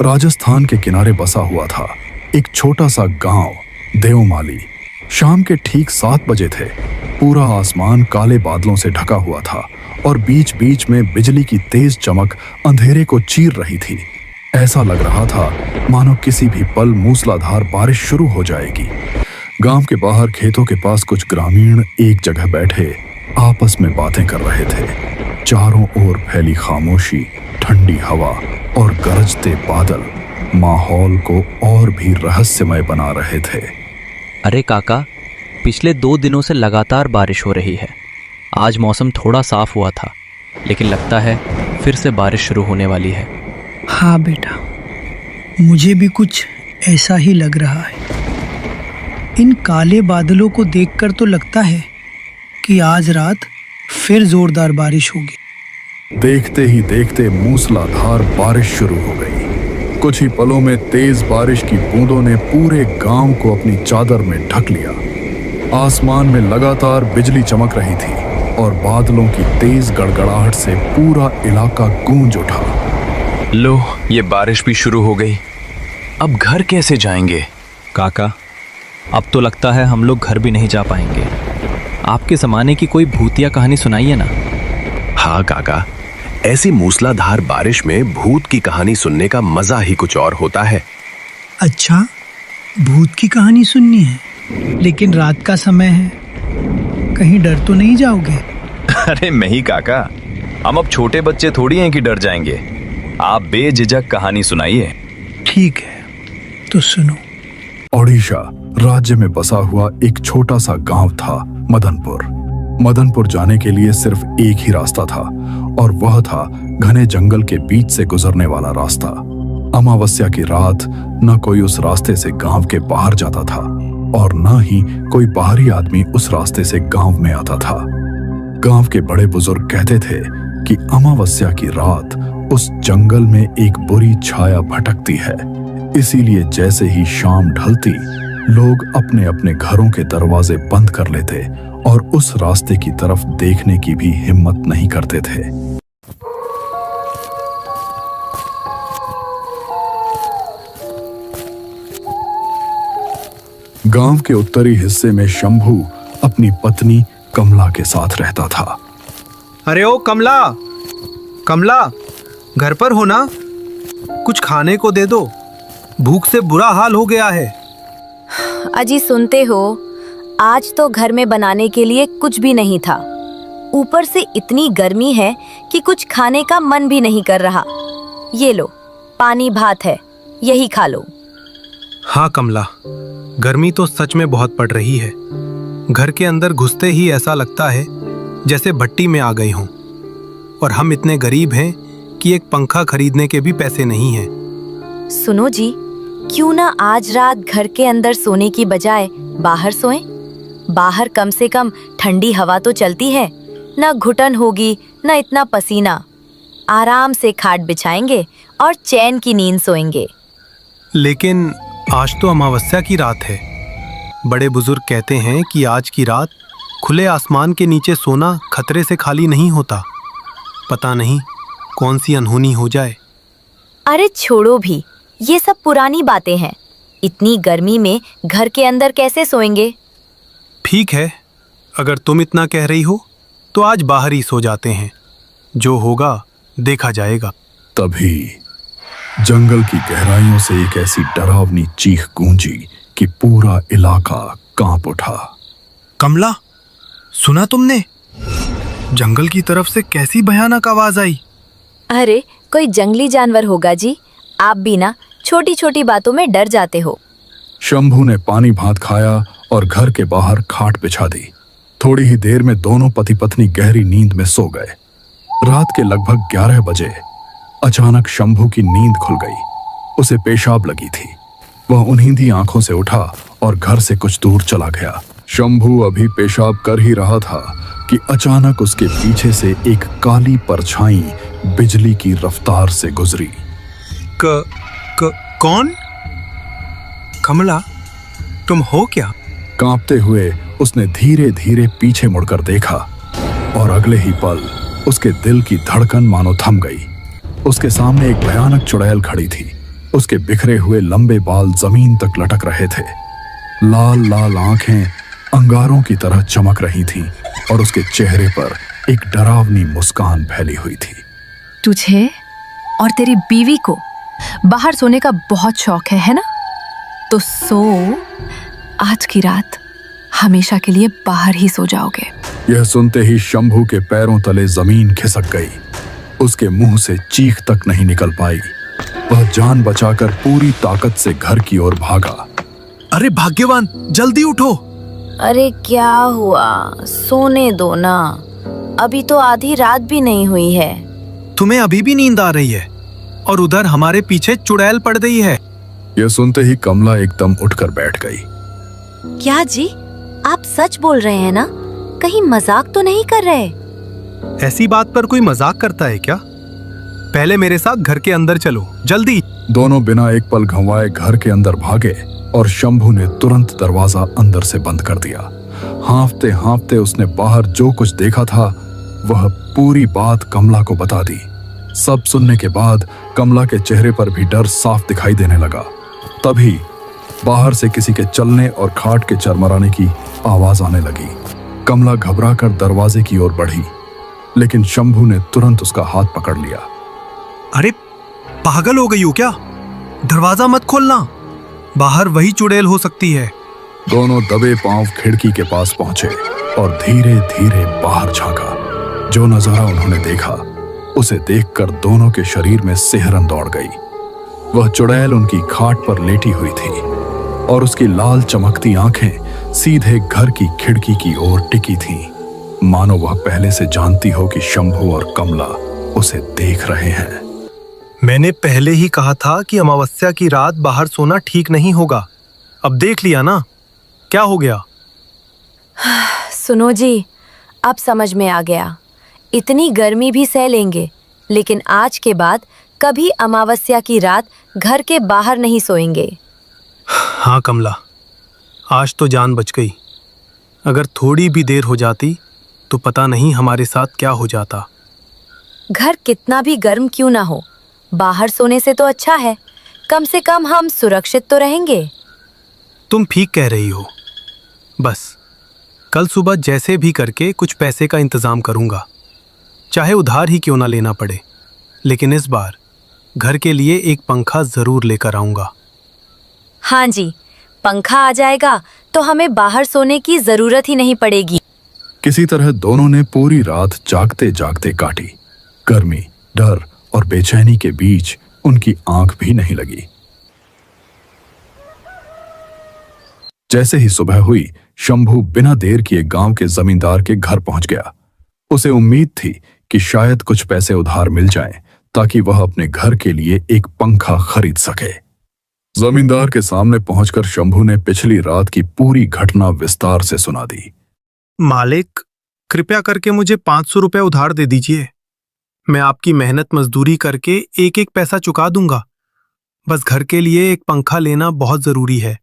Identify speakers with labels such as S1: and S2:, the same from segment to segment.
S1: राजस्थान के किनारे बसा हुआ था एक छोटा सा गांव देवमाली। शाम के ठीक 7 बजे थे। पूरा आसमान काले बादलों से ढका हुआ था और बीच बीच में बिजली की तेज चमक अंधेरे को चीर रही थी। ऐसा लग रहा था मानो किसी भी पल मूसलाधार बारिश शुरू हो जाएगी। गांव के बाहर खेतों के पास कुछ ग्रामीण एक जगह बैठे आपस में बातें कर रहे थे। चारों ओर फैली खामोशी, ठंडी हवा और गरजते बादल माहौल को और भी रहस्यमय बना रहे थे।
S2: अरे काका, पिछले 2 दिनों से लगातार बारिश हो रही है। आज मौसम थोड़ा साफ हुआ था, लेकिन लगता है फिर से बारिश शुरू होने वाली है।
S3: हाँ बेटा, मुझे भी कुछ ऐसा ही लग रहा है। इन काले बादलों को देखकर तो लगता है कि आज रात फिर जोरदार बारिश होगी।
S1: देखते ही देखते मूसलाधार बारिश शुरू हो गई। कुछ ही पलों में तेज बारिश की बूंदों ने पूरे गांव को अपनी चादर में ढक लिया। आसमान में लगातार बिजली चमक रही थी और बादलों की तेज गड़गड़ाहट से पूरा इलाका गूंज उठा।
S4: लो, ये बारिश भी शुरू हो गई। अब घर कैसे जाएंगे?
S2: काका, अब तो लगता है हम लोग घर भी नहीं जा पाएंगे। आपके ज़माने की कोई भूतिया कहानी सुनाइए ना।
S5: हाँ काका, ऐसी मूसलाधार बारिश में भूत की कहानी सुनने का मजा ही कुछ और होता है।
S3: अच्छा, भूत की कहानी सुननी है, लेकिन रात का समय है, कहीं डर तो नहीं जाओगे?
S4: अरे नहीं काका, हम अब छोटे बच्चे थोड़ी हैं कि डर जाएंगे। आप बेझिझक कहानी सुनाइए।
S3: ठीक है, तो सुनो।
S1: ओडिशा राज्य में बसा हुआ एक छोटा सा गांव था मदनपुर। मदनपुर जाने के लिए सिर्फ एक ही रास्ता था और वह था घने जंगल के बीच से गुजरने वाला रास्ता। अमावस्या की रात न कोई उस रास्ते से गांव के बाहर जाता था और न ही कोई बाहरी आदमी उस रास्ते से गांव में आता था। गांव के बड़े बुजुर्ग कहते थे कि अमावस्या की रात उस जंगल में एक बुरी छाया भटकती है। इसीलिए जैसे ही शाम ढलती, लोग अपने अपने घरों के दरवाजे बंद कर लेते और उस रास्ते की तरफ देखने की भी हिम्मत नहीं करते थे। गांव के उत्तरी हिस्से में शंभू अपनी पत्नी कमला के साथ रहता था।
S6: अरे ओ कमला, कमला, घर पर हो ना? कुछ खाने को दे दो, भूख से बुरा हाल हो गया है।
S7: अजी सुनते हो, आज तो घर में बनाने के लिए कुछ भी नहीं था। ऊपर से इतनी गर्मी है कि कुछ खाने का मन भी नहीं कर रहा। ये लो, पानी भात है, यही खा लो।
S6: हाँ कमला, गर्मी तो सच में बहुत पड़ रही है। घर के अंदर घुसते ही ऐसा लगता है जैसे भट्टी में आ गए हों। और हम इतने गरीब हैं कि एक पंखा खरीदने के भी पैसे नहीं हैं।
S7: सुनो जी, क्यों ना आज रात घर के अंदर सोने की बजाय बाहर सोएं? बाहर कम से कम ठंडी हवा तो चलती है, न घुटन होगी न इतना पसीना। आराम से खाट बिछाएंगे और चैन की नींद सोएंगे।
S6: लेकिन आज तो अमावस्या की रात है। बड़े बुजुर्ग कहते हैं कि आज की रात खुले आसमान के नीचे सोना खतरे से खाली नहीं होता। पता नहीं कौन सी अनहोनी हो जाए।
S7: अरे छोड़ो भी, ये सब पुरानी बातें हैं। इतनी गर्मी में घर के अंदर कैसे सोएंगे?
S6: ठीक है, अगर तुम इतना कह रही हो तो आज बाहर ही सो जाते हैं। जो होगा देखा जाएगा।
S1: तभी जंगल की गहराइयों से एक ऐसी डरावनी चीख गूंजी कि पूरा इलाका कांप उठा।
S6: कमला, सुना तुमने? जंगल की तरफ से कैसी भयानक आवाज आई।
S7: अरे कोई जंगली जानवर होगा जी। आप भी ना छोटी छोटी बातों में डर जाते हो।
S1: शंभू ने पानी भात खाया और घर के बाहर खाट बिछा दी। थोड़ी ही देर में दोनों पति पत्नी गहरी नींद में सो गए। रात के लगभग 11 बजे अचानक शंभू की नींद खुल गई। उसे पेशाब लगी थी। वह उन्हीं आंखों से उठा और घर से कुछ दूर चला गया। शंभू अभी पेशाब कर ही रहा था कि अचानक उसके पीछे से एक काली परछाई बिजली की रफ्तार से गुजरी।
S6: कौन? कमला, तुम हो क्या?
S1: कांपते हुए उसने धीरे धीरे पीछे मुड़कर देखा और अगले ही पल उसके दिल की धड़कन मानो थम गई। उसके सामने एक भयानक चुड़ैल खड़ी थी। उसके बिखरे हुए लंबे बाल जमीन तक लटक रहे थे। लाल लाल आंखें अंगारों की तरह चमक रही थीं और उसके चेहरे पर एक डरावनी मुस्कान फैली हुई थी।
S8: तुझे और तेरी बीवी को बाहर सोने का बहुत शौक है ना? तो सो आज की रात हमेशा के लिए बाहर ही सो जाओगे।
S1: यह सुनते ही शंभू के पैरों तले जमीन खिसक गई। उसके मुंह से चीख तक नहीं निकल पाई। वह जान बचाकर पूरी ताकत से घर की ओर भागा।
S5: अरे भाग्यवान, जल्दी उठो।
S7: अरे क्या हुआ? सोने दो ना, अभी तो आधी रात भी नहीं हुई है।
S6: तुम्हें अभी भी नींद आ रही है और उधर हमारे पीछे चुड़ैल पड़ गई है।
S1: यह सुनते ही कमला एकदम उठकर बैठ गई।
S7: क्या जी, आप सच बोल रहे हैं ना? कहीं मजाक तो नहीं कर रहे?
S6: ऐसी बात पर कोई मजाक करता है क्या? पहले मेरे साथ घर के अंदर चलो, जल्दी।
S1: दोनों बिना एक पल गंवाए घर के अंदर भागे और शंभू ने तुरंत दरवाजा अंदर से बंद कर दिया। हांफते हांफते उसने बाहर जो कुछ देखा था वह पूरी बात कमला को बता दी। सब सुनने के बाद कमला के चेहरे पर भी डर साफ दिखाई देने लगा। तभी बाहर से किसी के चलने और खाट के चरमराने की आवाज आने लगी। कमला घबराकर दरवाजे की ओर बढ़ी, लेकिन शंभू ने तुरंत उसका हाथ पकड़ लिया।
S6: अरे पागल हो गई हो क्या? दरवाजा मत खोलना, बाहर वही चुड़ैल हो सकती है।
S1: दोनों दबे पांव खिड़की के पास पहुंचे और धीरे धीरे बाहर झांका। जो नजारा उन्होंने देखा उसे देखकर दोनों के शरीर में सिहरन दौड़ गई। वह चुड़ैल उनकी खाट पर लेटी हुई थी और उसकी लाल चमकती आंखें सीधे घर की खिड़की की ओर टिकी थीं, मानो वह पहले से जानती हो कि शंभू और कमला उसे देख रहे हैं।
S6: मैंने पहले ही कहा था कि अमावस्या की रात बाहर सोना ठीक नहीं होगा। अब देख लिया ना, क्या हो गया?
S7: सुनो जी, अब समझ में आ गया। इतनी गर्मी भी सह लेंगे, लेकिन आज के बाद कभी अमावस्या की रात घर के बाहर नहीं सोएंगे।
S6: हाँ कमला, आज तो जान बच गई। अगर थोड़ी भी देर हो जाती तो पता नहीं हमारे साथ क्या हो जाता।
S7: घर कितना भी गर्म क्यों ना हो, बाहर सोने से तो अच्छा है। कम से कम हम सुरक्षित तो रहेंगे।
S6: तुम ठीक कह रही हो। बस कल सुबह जैसे भी करके कुछ पैसे का इंतजाम करूंगा, चाहे उधार ही क्यों ना लेना पड़े। लेकिन इस बार घर के लिए एक पंखा जरूर लेकर आऊंगा।
S7: हाँ जी, पंखा आ जाएगा तो हमें बाहर सोने की जरूरत ही नहीं पड़ेगी।
S1: किसी तरह दोनों ने पूरी रात जागते जागते काटी। गर्मी, डर और बेचैनी के बीच उनकी आंख भी नहीं लगी। जैसे ही सुबह हुई, शंभू बिना देर किए गांव के जमींदार के घर पहुंच गया। उसे उम्मीद थी कि शायद कुछ पैसे उधार मिल जाएं, ताकि वह अपने घर के लिए एक पंखा खरीद सके। जमींदार के सामने पहुंचकर शंभू ने पिछली रात की पूरी घटना विस्तार से सुना दी।
S6: मालिक, कृपया करके मुझे 500 रुपए उधार दे दीजिए। मैं आपकी मेहनत मजदूरी करके एक एक पैसा चुका दूंगा। बस घर के लिए एक पंखा लेना बहुत जरूरी है।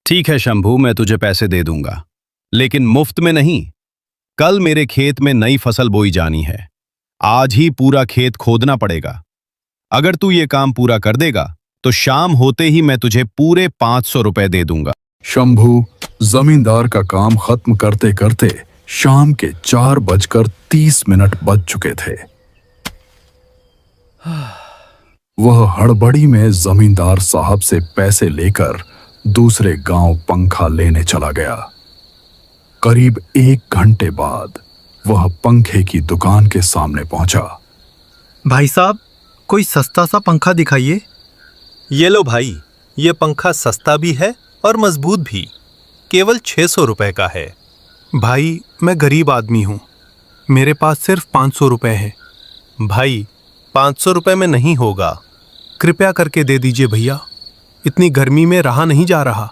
S5: ठीक है शंभू, मैं तुझे पैसे दे दूंगा, लेकिन मुफ्त में नहीं। कल मेरे खेत में नई फसल बोई जानी है। आज ही पूरा खेत खोदना पड़ेगा। अगर तू ये काम पूरा कर देगा तो शाम होते ही मैं तुझे पूरे 500 रुपए दे दूंगा।
S1: शंभू जमींदार का काम खत्म करते करते शाम के 4:30 बज चुके थे। वह हड़बड़ी में जमींदार साहब से पैसे लेकर दूसरे गांव पंखा लेने चला गया। करीब 1 घंटे बाद वह पंखे की दुकान के सामने पहुंचा।
S6: भाई साहब, कोई सस्ता सा पंखा दिखाइए।
S9: ये लो भाई, ये पंखा सस्ता भी है और मजबूत भी, केवल 600 रुपए का है।
S6: भाई, मैं गरीब आदमी हूँ, मेरे पास सिर्फ 500 रुपए है।
S9: भाई, 500 रुपए में नहीं होगा।
S6: कृपया करके दे दीजिए भैया, इतनी गर्मी में रहा नहीं जा रहा।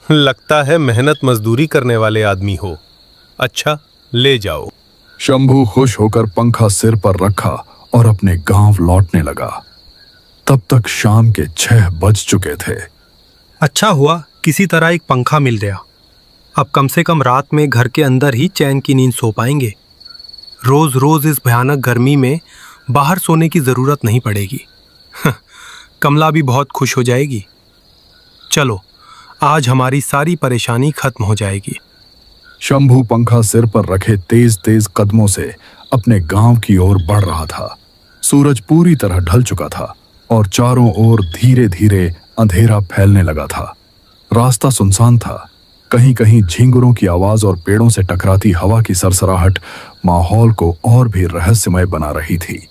S9: लगता है मेहनत मजदूरी करने वाले आदमी हो। अच्छा, ले जाओ।
S1: शंभू खुश होकर पंखा सिर पर रखा और अपने गांव लौटने लगा। तब तक शाम के 6 बज चुके थे।
S6: अच्छा हुआ किसी तरह एक पंखा मिल गया। अब कम से कम रात में घर के अंदर ही चैन की नींद सो पाएंगे। रोज रोज इस भयानक गर्मी में बाहर सोने की जरूरत नहीं पड़ेगी। कमला भी बहुत खुश हो जाएगी। चलो, आज हमारी सारी परेशानी खत्म हो जाएगी।
S1: शंभू पंखा सिर पर रखे तेज तेज कदमों से अपने गांव की ओर बढ़ रहा था। सूरज पूरी तरह ढल चुका था और चारों ओर धीरे धीरे अंधेरा फैलने लगा था। रास्ता सुनसान था। कहीं कहीं झींगुरों की आवाज और पेड़ों से टकराती हवा की सरसराहट माहौल को और भी रहस्यमय बना रही थी।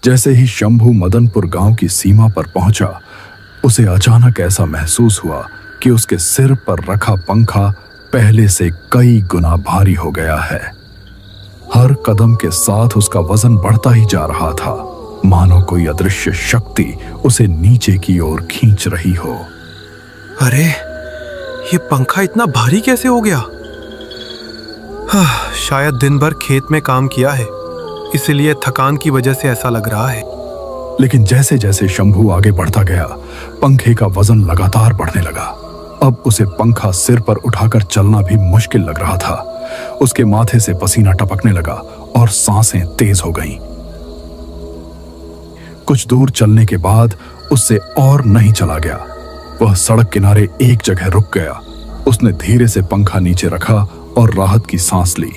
S1: जैसे ही शंभू मदनपुर गांव की सीमा पर पहुंचा, उसे अचानक ऐसा महसूस हुआ कि उसके सिर पर रखा पंखा पहले से कई गुना भारी हो गया है। हर कदम के साथ उसका वजन बढ़ता ही जा रहा था, मानो कोई अदृश्य शक्ति उसे नीचे की ओर खींच रही हो।
S6: अरे, ये पंखा इतना भारी कैसे हो गया? शायद दिन भर खेत में काम किया है, इसलिए थकान की वजह से ऐसा लग रहा है।
S1: लेकिन जैसे जैसे शंभू आगे बढ़ता गया, पंखे का वजन लगातार बढ़ने लगा। अब उसे पंखा सिर पर उठाकर चलना भी मुश्किल लग रहा था। उसके माथे से पसीना टपकने लगा और सांसें तेज हो गईं। कुछ दूर चलने के बाद उससे और नहीं चला गया। वह सड़क किनारे एक जगह रुक गया। उसने धीरे से पंखा नीचे रखा और राहत की सांस ली।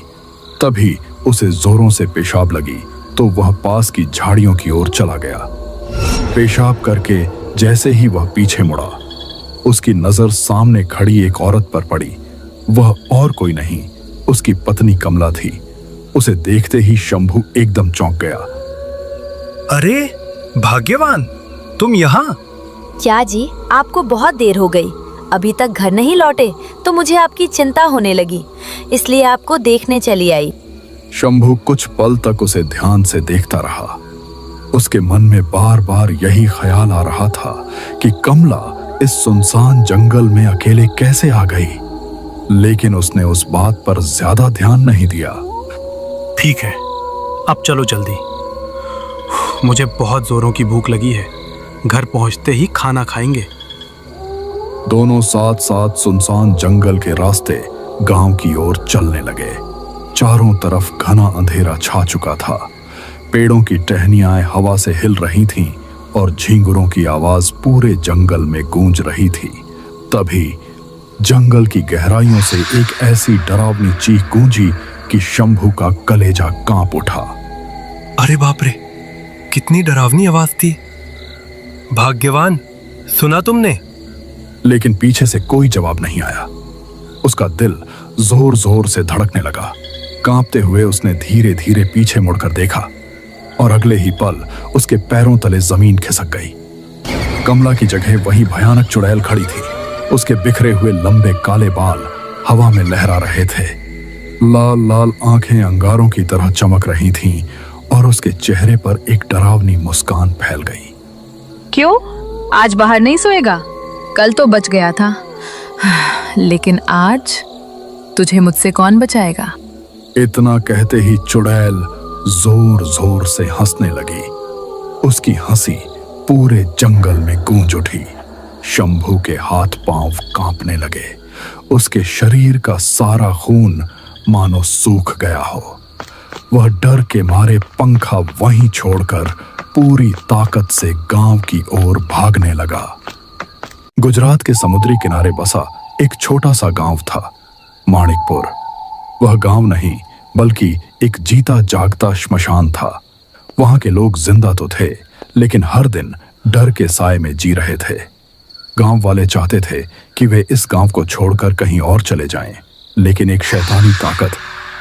S1: तभी उसे जोरों से पेशाब लगी तो वह पास की झाड़ियों की ओर चला गया। पेशाब करके जैसे ही वह पीछे मुड़ा, उसकी नजर सामने खड़ी एक औरत पर पड़ी। वह और कोई नहीं, उसकी पत्नी कमला थी। उसे देखते ही शंभू एकदम चौंक गया।
S6: अरे भाग्यवान, तुम यहाँ?
S7: क्या जी, आपको बहुत देर हो गई, अभी तक घर नहीं लौटे, तो मुझे आपकी चिंता होने लगी, इसलिए आपको देखने चली आई।
S1: शंभू कुछ पल तक उसे ध्यान से देखता रहा। उसके मन में बार बार यही ख्याल आ रहा था कि कमला इस सुनसान जंगल में अकेले कैसे आ गई। लेकिन उसने उस बात पर ज्यादा ध्यान नहीं दिया।
S6: ठीक है, अब चलो जल्दी, मुझे बहुत जोरों की भूख लगी है। घर पहुंचते ही खाना खाएंगे।
S1: दोनों साथ साथ सुनसान जंगल के रास्ते गांव की ओर चलने लगे। चारों तरफ घना अंधेरा छा चुका था। पेड़ों की टहनियां हवा से हिल रही थीं और झींगुरों की आवाज पूरे जंगल में गूंज रही थी। तभी जंगल की गहराइयों से एक ऐसी डरावनी चीख गूंजी कि शंभू का कलेजा कांप उठा।
S6: अरे बाप रे, कितनी डरावनी आवाज थी। भाग्यवान, सुना तुमने?
S1: लेकिन पीछे से कोई जवाब नहीं आया। उसका दिल जोर जोर से धड़कने लगा। कांपते हुए उसने धीरे धीरे पीछे मुड़कर देखा और अगले ही पल उसके पैरों तले जमीन खिसक गई। कमला की जगह वही भयानक चुड़ैल खड़ी थी। उसके बिखरे हुए लंबे काले बाल हवा में लहरा रहे थे। लाल लाल आंखें अंगारों की तरह चमक रही थीं और उसके चेहरे पर एक डरावनी मुस्कान फैल गई।
S8: क्यों, आज बाहर नहीं सोएगा? कल तो बच गया था, लेकिन आज तुझे मुझसे कौन बचाएगा?
S1: इतना कहते ही चुड़ैल जोर जोर से हंसने लगी। उसकी हंसी पूरे जंगल में गूंज उठी। शंभू के हाथ पांव कांपने लगे। उसके शरीर का सारा खून मानो सूख गया हो। वह डर के मारे पंखा वहीं छोड़कर पूरी ताकत से गांव की ओर भागने लगा। गुजरात के समुद्री किनारे बसा एक छोटा सा गांव था, माणिकपुर। वह गांव नहीं बल्कि एक जीता जागता श्मशान था। वहां के लोग जिंदा तो थे, लेकिन हर दिन डर के साए में जी रहे थे। गांव वाले चाहते थे कि वे इस गांव को छोड़कर कहीं और चले जाएं, लेकिन एक शैतानी ताकत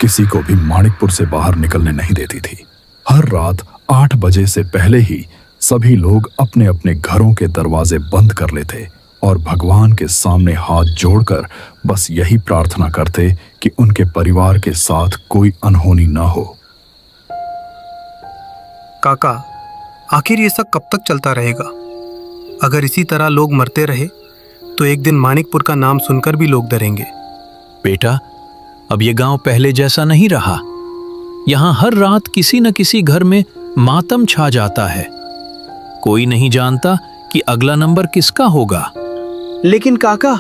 S1: किसी को भी माणिकपुर से बाहर निकलने नहीं देती थी। हर रात 8 बजे से पहले ही सभी लोग अपने अपने घरों के दरवाजे बंद कर लेते और भगवान के सामने हाथ जोड़कर बस यही प्रार्थना करते कि उनके परिवार के साथ कोई अनहोनी न हो।
S6: काका, आखिर ये सब कब तक चलता रहेगा? अगर इसी तरह लोग मरते रहे तो एक दिन माणिकपुर का नाम सुनकर भी लोग डरेंगे।
S10: बेटा, अब ये गांव पहले जैसा नहीं रहा। यहाँ हर रात किसी न किसी घर में मातम छा जाता है। कोई नहीं जानता कि अगला नंबर किसका होगा।
S11: लेकिन काका,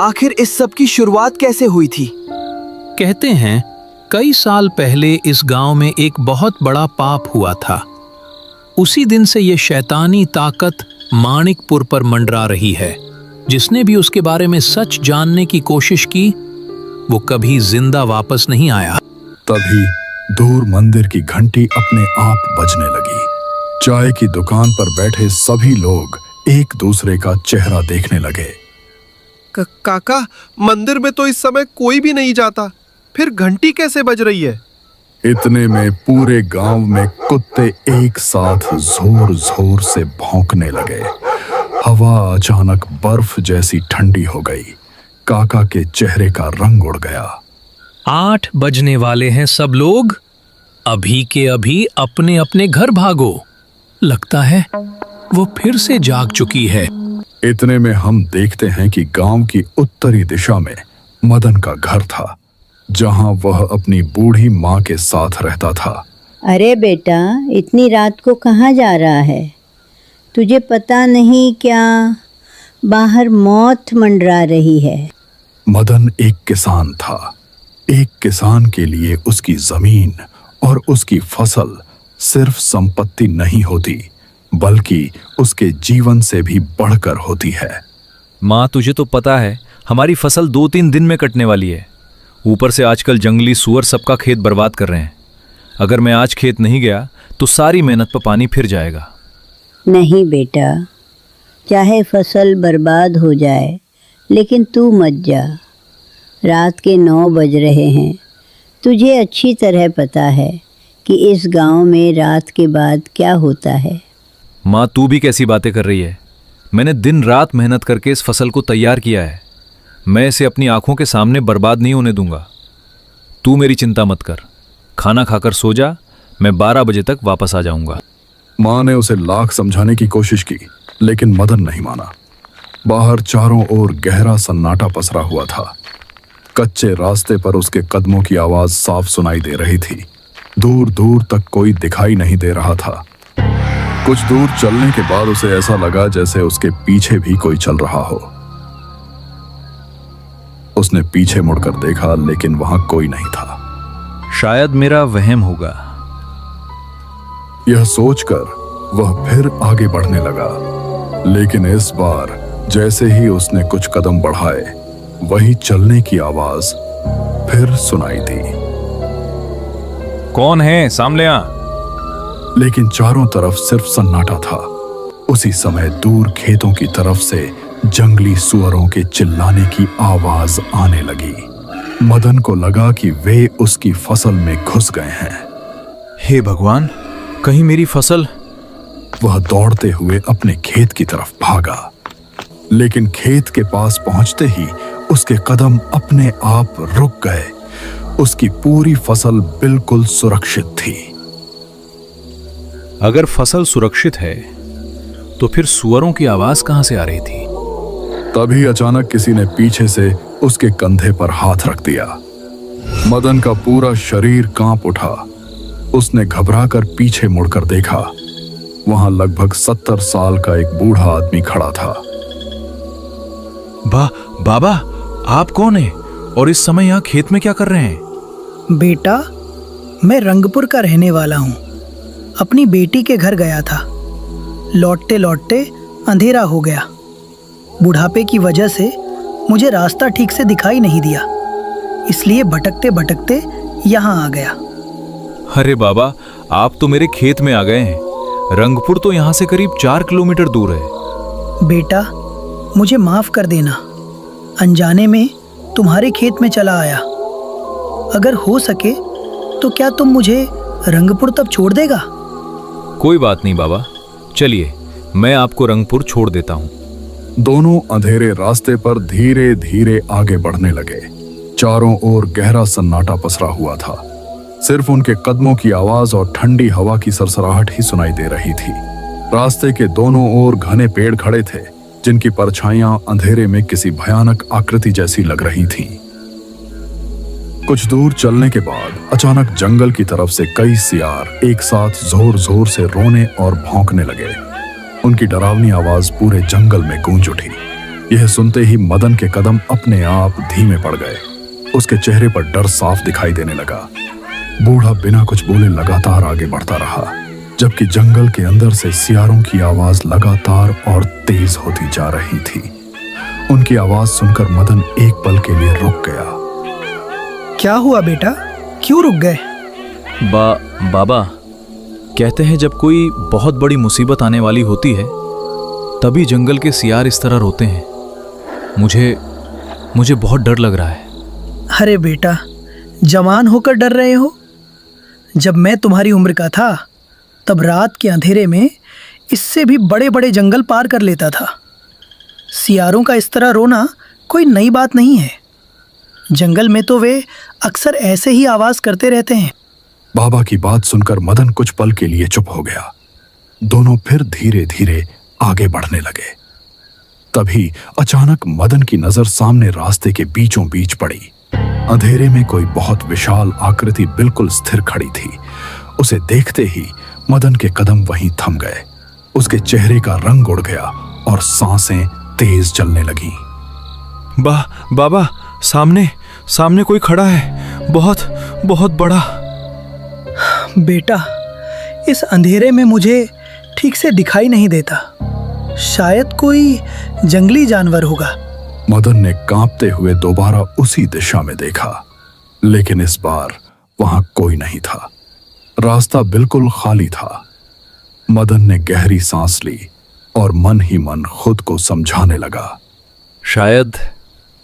S11: आखिर इस सब की शुरुआत कैसे हुई थी?
S10: कहते हैं कई साल पहले इस गांव में एक बहुत बड़ा पाप हुआ था। उसी दिन से ये शैतानी ताकत माणिकपुर पर मंडरा रही है। जिसने भी उसके बारे में सच जानने की कोशिश की वो कभी जिंदा वापस नहीं आया।
S1: तभी दूर मंदिर की घंटी अपने आप बजने लगी। चाय की दुकान पर बैठे सभी लोग एक दूसरे का चेहरा देखने लगे।
S9: काका, मंदिर में तो इस समय कोई भी नहीं जाता, फिर घंटी कैसे बज रही है?
S1: इतने में पूरे गांव में कुत्ते एक साथ जोर जोर से भौंकने लगे। हवा अचानक बर्फ जैसी ठंडी हो गई। काका के चेहरे का रंग उड़ गया।
S10: 8 बजने वाले हैं सब लोग, अभी के अभी अपने अपने घर भागो। लगता है वो फिर से जाग चुकी है।
S1: इतने में हम देखते हैं कि गांव की उत्तरी दिशा में मदन का घर था, जहां वह अपनी बूढ़ी माँ के साथ रहता था।
S12: अरे बेटा, इतनी रात को कहाँ जा रहा है? तुझे पता नहीं क्या बाहर मौत मंडरा रही है?
S1: मदन एक किसान था। एक किसान के लिए उसकी जमीन और उसकी फसल सिर्फ संपत्ति नहीं होती, बल्कि उसके जीवन से भी बढ़कर होती है।
S4: माँ, तुझे तो पता है हमारी फसल 2-3 दिन में कटने वाली है। ऊपर से आजकल जंगली सूअर सबका खेत बर्बाद कर रहे हैं। अगर मैं आज खेत नहीं गया तो सारी मेहनत पर पानी फिर जाएगा।
S12: नहीं बेटा, चाहे फसल बर्बाद हो जाए लेकिन तू मत जा। रात के 9 बज रहे हैं। तुझे अच्छी तरह पता है कि इस गांव में रात के बाद क्या होता है।
S4: माँ, तू भी कैसी बातें कर रही है? मैंने दिन रात मेहनत करके इस फसल को तैयार किया है। मैं इसे अपनी आंखों के सामने बर्बाद नहीं होने दूंगा। तू मेरी चिंता मत कर, खाना खाकर सो जा। मैं 12 बजे तक वापस आ जाऊंगा।
S1: माँ ने उसे लाख समझाने की कोशिश की, लेकिन मदन नहीं माना। बाहर चारों ओर गहरा सन्नाटा पसरा हुआ था। कच्चे रास्ते पर उसके कदमों की आवाज साफ सुनाई दे रही थी। दूर दूर तक कोई दिखाई नहीं दे रहा था। कुछ दूर चलने के बाद उसे ऐसा लगा जैसे उसके पीछे भी कोई चल रहा हो। उसने पीछे मुड़कर देखा, लेकिन वहां कोई नहीं था।
S4: शायद मेरा वहम होगा।
S1: यह सोचकर वह फिर आगे बढ़ने लगा, लेकिन इस बार जैसे ही उसने कुछ कदम बढ़ाए, वही चलने की आवाज फिर सुनाई दी।
S4: कौन है? सामने आ।
S1: लेकिन चारों तरफ सिर्फ सन्नाटा था। उसी समय दूर खेतों की तरफ से जंगली सुअरों के चिल्लाने की आवाज आने लगी। मदन को लगा कि वे उसकी फसल में घुस गए हैं।
S4: हे भगवान, कहीं मेरी फसल।
S1: वह दौड़ते हुए अपने खेत की तरफ भागा, लेकिन खेत के पास पहुंचते ही उसके कदम अपने आप रुक गए। उसकी पूरी फसल बिल्कुल सुरक्षित थी।
S4: अगर फसल सुरक्षित है तो फिर सुअरों की आवाज कहां से आ रही थी?
S1: तभी अचानक किसी ने पीछे से उसके कंधे पर हाथ रख दिया। मदन का पूरा शरीर कांप उठा। उसने घबराकर पीछे मुड़कर देखा। वहां लगभग 70 साल का एक बूढ़ा आदमी खड़ा था।
S4: बाबा, आप कौन हैं? और इस समय यहाँ खेत में क्या कर रहे हैं?
S3: बेटा, मैं रंगपुर का रहने वाला हूँ। अपनी बेटी के घर गया था। लौटते लौटते अंधेरा हो गया। बुढ़ापे की वजह से मुझे रास्ता ठीक से दिखाई नहीं दिया, इसलिए भटकते भटकते यहाँ आ गया।
S4: अरे बाबा, आप तो मेरे खेत में आ गए हैं। रंगपुर तो यहाँ से करीब 4 किलोमीटर दूर है।
S3: बेटा, मुझे माफ कर देना। अनजाने में तुम्हारे खेत में चला आया। अगर हो सके तो क्या तुम मुझे रंगपुर तक छोड़ देगा?
S4: कोई बात नहीं बाबा, चलिए मैं आपको रंगपुर छोड़ देता हूँ।
S1: दोनों अंधेरे रास्ते पर धीरे धीरे आगे बढ़ने लगे। चारों ओर गहरा सन्नाटा पसरा हुआ था। सिर्फ उनके कदमों की आवाज और ठंडी हवा की सरसराहट ही सुनाई दे रही थी। रास्ते के दोनों ओर घने पेड़ खड़े थे, जिनकी परछाइयां अंधेरे में किसी भयानक आकृति जैसी लग रही थीं। कुछ दूर चलने के बाद अचानक जंगल की तरफ से कई सियार एक साथ जोर जोर से रोने और भौंकने लगे। उनकी डरावनी आवाज पूरे जंगल में गूंज उठी। यह सुनते ही मदन के कदम अपने आप धीमे पड़ गए। उसके चेहरे पर डर साफ दिखाई देने लगा। बूढ़ा बिना कुछ बोले लगातार आगे बढ़ता रहा। जबकि जंगल के अंदर से सियारों की आवाज लगातार और तेज होती जा रही थी। उनकी आवाज सुनकर मदन एक पल के लिए रुक गया।
S3: क्या हुआ बेटा, क्यों रुक गए?
S4: बाबा, कहते हैं जब कोई बहुत बड़ी मुसीबत आने वाली होती है तभी जंगल के सियार इस तरह रोते हैं। मुझे बहुत डर लग रहा है।
S3: अरे बेटा, जवान होकर डर रहे हो? जब मैं तुम्हारी उम्र का था तब रात के अंधेरे में इससे भी बड़े बड़े जंगल पार कर लेता था। सियारों का इस तरह रोना कोई नई बात नहीं है। जंगल में तो वे अक्सर ऐसे ही आवाज करते रहते हैं।
S1: बाबा की बात सुनकर मदन कुछ पल के लिए चुप हो गया। दोनों फिर धीरे धीरे आगे बढ़ने लगे। तभी अचानक मदन की नजर सामने रास्ते के बीचों बीच पड़ी। अंधेरे में कोई बहुत विशाल आकृति बिल्कुल स्थिर खड़ी थी। उसे देखते ही मदन के कदम वहीं थम गए। उसके चेहरे का रंग उड़ गया और सांसें तेज चलने लगीं।
S4: बाबा, सामने कोई खड़ा है, बहुत बहुत बड़ा।
S3: बेटा, इस अंधेरे में मुझे ठीक से दिखाई नहीं देता। शायद कोई जंगली जानवर होगा।
S1: मदन ने कांपते हुए दोबारा उसी दिशा में देखा, लेकिन इस बार वहां कोई नहीं था। रास्ता बिल्कुल खाली था। मदन ने गहरी सांस ली और मन ही मन खुद को समझाने लगा,
S4: शायद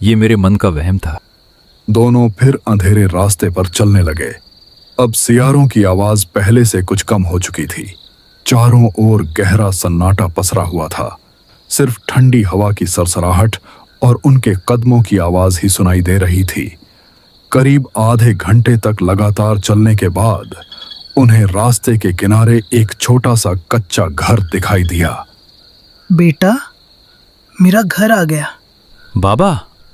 S4: ये मेरे मन का वहम था।
S1: दोनों फिर अंधेरे रास्ते पर चलने लगे। अब सियारों की आवाज पहले से कुछ कम हो चुकी थी। चारों ओर गहरा सन्नाटा पसरा हुआ था। सिर्फ ठंडी हवा की सरसराहट और उनके कदमों की आवाज ही सुनाई दे रही थी। करीब आधे घंटे तक लगातार चलने के बाद उन्हें रास्ते के किनारे एक छोटा सा कच्चा घर दिखाई दिया।
S3: बेटा, मेरा घर आ गया।
S4: बाबा,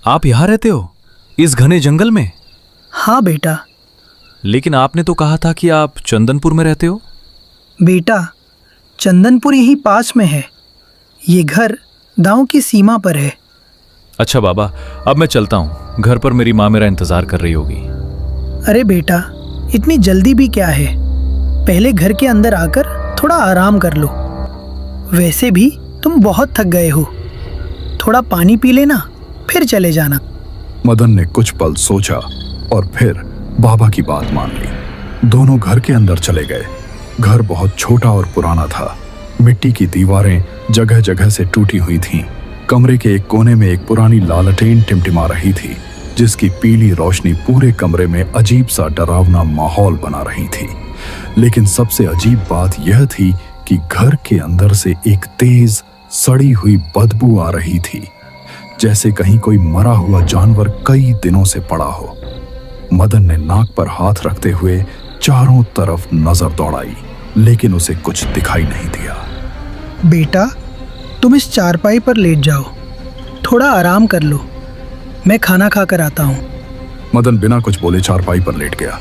S4: आप यहाँ रहते हो, इस घने जंगल में?
S3: हाँ बेटा।
S4: लेकिन आपने तो कहा था कि आप चंदनपुर में रहते हो।
S3: बेटा, चंदनपुर यहीं पास में है। ये घर गांव की सीमा पर है।
S4: अच्छा बाबा, अब मैं चलता हूँ। घर पर मेरी माँ मेरा इंतजार कर रही होगी।
S3: अरे बेटा, इतनी जल्दी भी क्या है? पहले घर के अंदर आकर थोड़ा आराम कर लो। वैसे भी तुम बहुत थक गए हो। थोड़ा पानी पी लेना, फिर चले जाना।
S1: मदन ने कुछ पल सोचा और फिर बाबा की बात मान ली। दोनों घर के अंदर चले गए। घर बहुत छोटा और पुराना था। मिट्टी की दीवारें जगह जगह से टूटी हुई थीं। कमरे के एक कोने में एक पुरानी लालटेन टिमटिमा रही थी, जिसकी पीली रोशनी पूरे कमरे में अजीब सा डरावना माहौल बना रही थी। लेकिन सबसे अजीब बात यह थी कि घर के अंदर से एक तेज सड़ी हुई बदबू आ रही थी, जैसे कहीं कोई मरा हुआ जानवर कई दिनों से पड़ा हो। मदन ने नाक पर हाथ रखते हुए चारों तरफ नजर दौड़ाई, लेकिन उसे कुछ दिखाई नहीं दिया।
S3: बेटा, तुम इस चारपाई पर लेट जाओ, थोड़ा आराम कर लो। मैं खाना खाकर आता हूँ।
S1: मदन बिना कुछ बोले चारपाई पर लेट गया।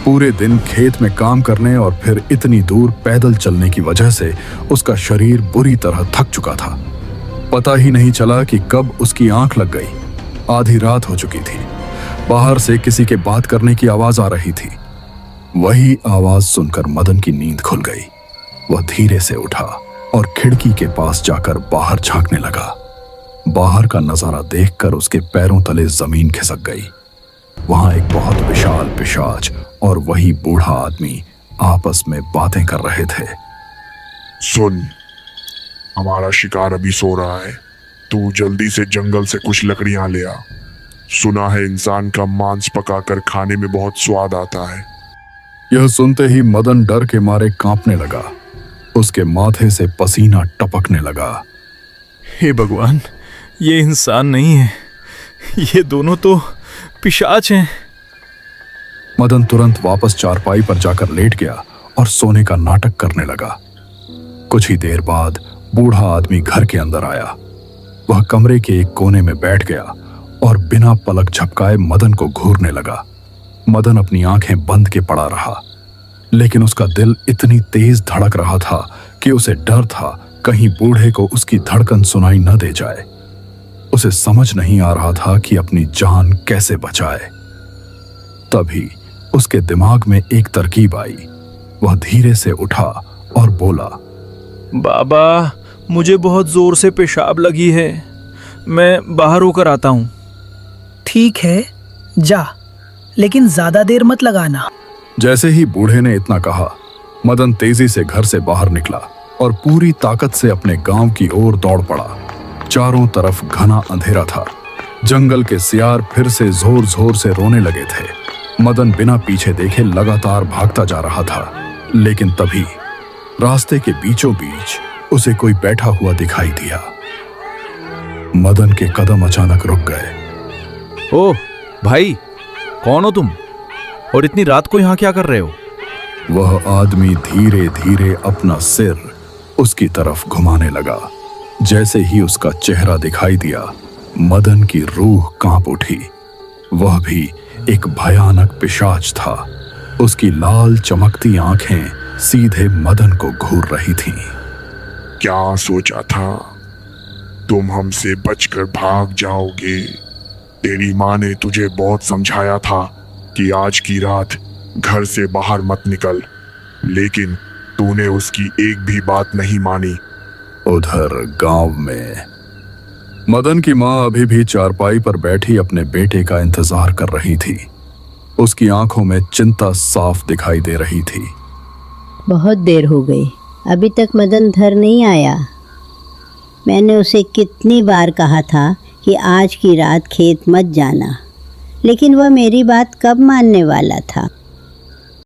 S1: पूरे दिन खेत में काम करने और फिर इतनी दूर पैदल चलने की वजह से उसका शरीर बुरी तरह थक चुका था। पता ही नहीं चला कि कब उसकी आंख लग गई। आधी रात हो चुकी थी। बाहर से किसी के बात करने की आवाज आ रही थी। वही आवाज सुनकर मदन की नींद खुल गई। वह धीरे से उठा और खिड़की के पास जाकर बाहर झांकने लगा। बाहर का नजारा देखकर उसके पैरों तले जमीन खिसक गई। वहां एक बहुत विशाल पिशाच और वही बूढ़ा आदमी आपस में बातें कर रहे थे।
S13: सुन, हमारा शिकार अभी सो रहा है। तू जल्दी से जंगल से कुछ लकड़ियां ले आ। सुना है इंसान का मांस पकाकर खाने में बहुत स्वाद आता है।
S1: यह सुनते ही मदन डर के मारे कांपने लगा। उसके माथे से पसीना टपकने लगा।
S4: हे भगवान, ये इंसान नहीं है, ये दोनों तो पिशाच हैं।
S1: मदन तुरंत वापस चारपाई पर जाकर लेट गया और सोने का नाटक करने लगा। कुछ ही देर बाद बूढ़ा आदमी घर के अंदर आया। वह कमरे के एक कोने में बैठ गया और बिना पलक झपकाए मदन को घूरने लगा। मदन अपनी आंखें बंद के पड़ा रहा, लेकिन उसका दिल इतनी तेज धड़क रहा था कि उसे डर था कहीं बूढ़े को उसकी धड़कन सुनाई न दे जाए। उसे समझ नहीं आ रहा था कि अपनी जान कैसे बचाए। तभी उसके दिमाग में एक तरकीब आई। वह धीरे से उठा बोला,
S10: बाबा, मुझे बहुत जोर से पेशाब लगी है, मैं बाहर होकर आता हूँ।
S3: ठीक है, जा, लेकिन ज्यादा देर मत लगाना।
S1: जैसे ही बूढ़े ने इतना कहा, मदन तेजी से घर से बाहर निकला और पूरी ताकत से अपने गांव की ओर दौड़ पड़ा। चारों तरफ घना अंधेरा था। जंगल के सियार फिर से जोर जोर से रोने लगे थे। मदन बिना पीछे देखे लगातार भागता जा रहा था, लेकिन तभी रास्ते के बीचों बीच उसे कोई बैठा हुआ दिखाई दिया। मदन के कदम अचानक रुक गए।
S4: ओह भाई, कौन हो तुम और इतनी रात को यहाँ क्या कर रहे हो?
S1: वह आदमी धीरे धीरे अपना सिर उसकी तरफ घुमाने लगा। जैसे ही उसका चेहरा दिखाई दिया, मदन की रूह कांप उठी। वह भी एक भयानक पिशाच था। उसकी लाल चमकती आंखें सीधे मदन को घूर रही थीं।
S13: क्या सोचा था तुम हमसे बचकर भाग जाओगे? तेरी माँ ने तुझे बहुत समझाया था कि आज की रात घर से बाहर मत निकल, लेकिन तूने उसकी एक भी बात नहीं मानी।
S1: उधर गांव में मदन की माँ अभी भी चारपाई पर बैठी अपने बेटे का इंतजार कर रही थी। उसकी आंखों में चिंता साफ दिखाई दे रही थी।
S12: बहुत देर हो गई, अभी तक मदन घर नहीं आया। मैंने उसे कितनी बार कहा था कि आज की रात खेत मत जाना, लेकिन वह मेरी बात कब मानने वाला था।